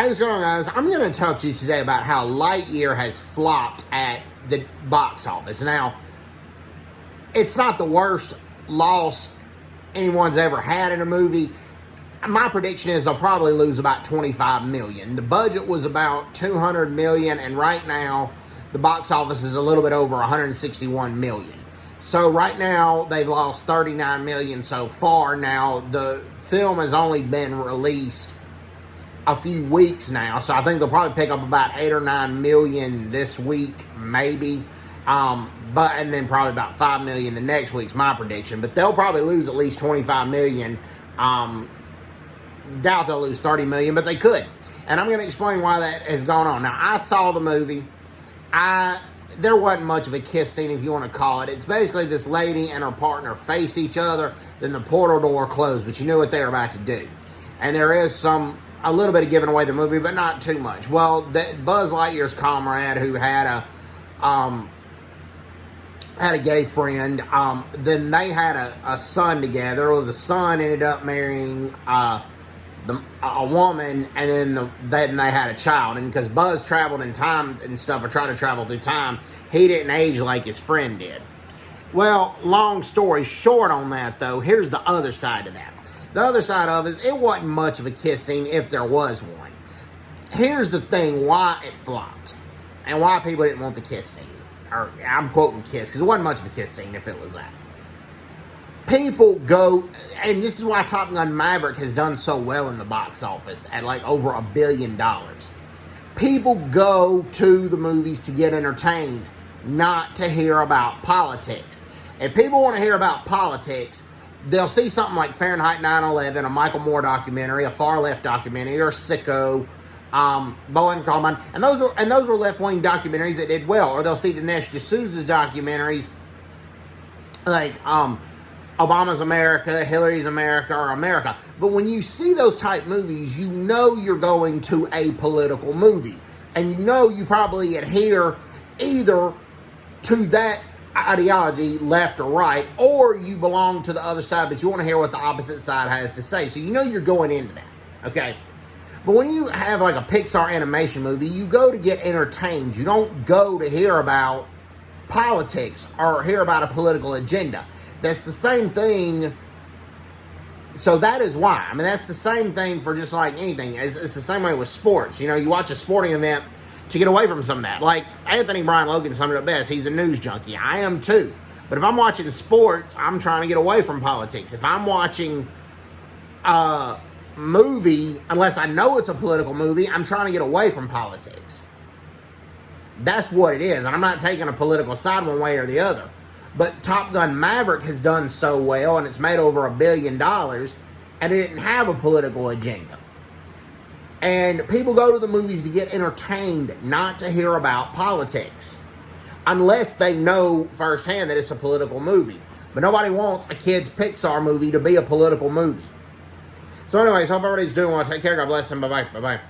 Hey, what's going on, guys? I'm going to talk to you today about how Lightyear has flopped at the box office. Now, it's not the worst loss anyone's ever had in a movie. My prediction is they'll probably lose about $25 million. The budget was about $200 million, and right now, the box office is a little bit over $161 million. So right now, they've lost $39 million so far. Now, the film has only been released a few weeks now, so I think they'll probably pick up about 8 or 9 million this week, maybe, and then probably about 5 million the next week's my prediction. But they'll probably lose at least 25 million. Doubt they'll lose 30 million, but they could, and I'm going to explain why that has gone on. Now, I saw the movie. There wasn't much of a kiss scene, if you want to call it. It's basically this lady and her partner faced each other, then the portal door closed, but you knew what they were about to do. And there is a little bit of giving away the movie, but not too much. Well, Buzz Lightyear's comrade, who had a gay friend, then they had a son together. Well, the son ended up marrying a woman, and then they had a child. And because Buzz traveled in time and stuff, or tried to travel through time, he didn't age like his friend did. Well, long story short on that, though, here's the other side of that. The other side of it wasn't much of a kiss scene, if there was one. Here's the thing, why it flopped, and why people didn't want the kiss scene. Or, I'm quoting kiss, because it wasn't much of a kiss scene if it was that. People go, and this is why Top Gun Maverick has done so well in the box office, at like over $1 billion. People go to the movies to get entertained, not to hear about politics. If people want to hear about politics, they'll see something like Fahrenheit 9/11, a Michael Moore documentary, a far left documentary, or Sicko, Bowling for Columbine, and those were left wing documentaries that did well. Or they'll see Dinesh D'Souza's documentaries, like Obama's America, Hillary's America, or America. But when you see those type movies, you know you're going to a political movie, and you know you probably adhere either to that ideology, left or right, or you belong to the other side, but you want to hear what the opposite side has to say. So you know you're going into that, okay? But when you have like a Pixar animation movie, you go to get entertained. You don't go to hear about politics or hear about a political agenda. That's the same thing. So that is why. I mean, that's the same thing for just like anything. It's the same way with sports. You know, you watch a sporting event to get away from some of that. Like, Anthony Brian Logan summed it up best. He's a news junkie. I am too. But if I'm watching sports, I'm trying to get away from politics. If I'm watching a movie, unless I know it's a political movie, I'm trying to get away from politics. That's what it is. And I'm not taking a political side one way or the other. But Top Gun Maverick has done so well, and it's made over $1 billion, and it didn't have a political agenda. And people go to the movies to get entertained, not to hear about politics. Unless they know firsthand that it's a political movie. But nobody wants a kid's Pixar movie to be a political movie. So anyways, hope everybody's doing well. Take care. God bless, and bye-bye. Bye-bye.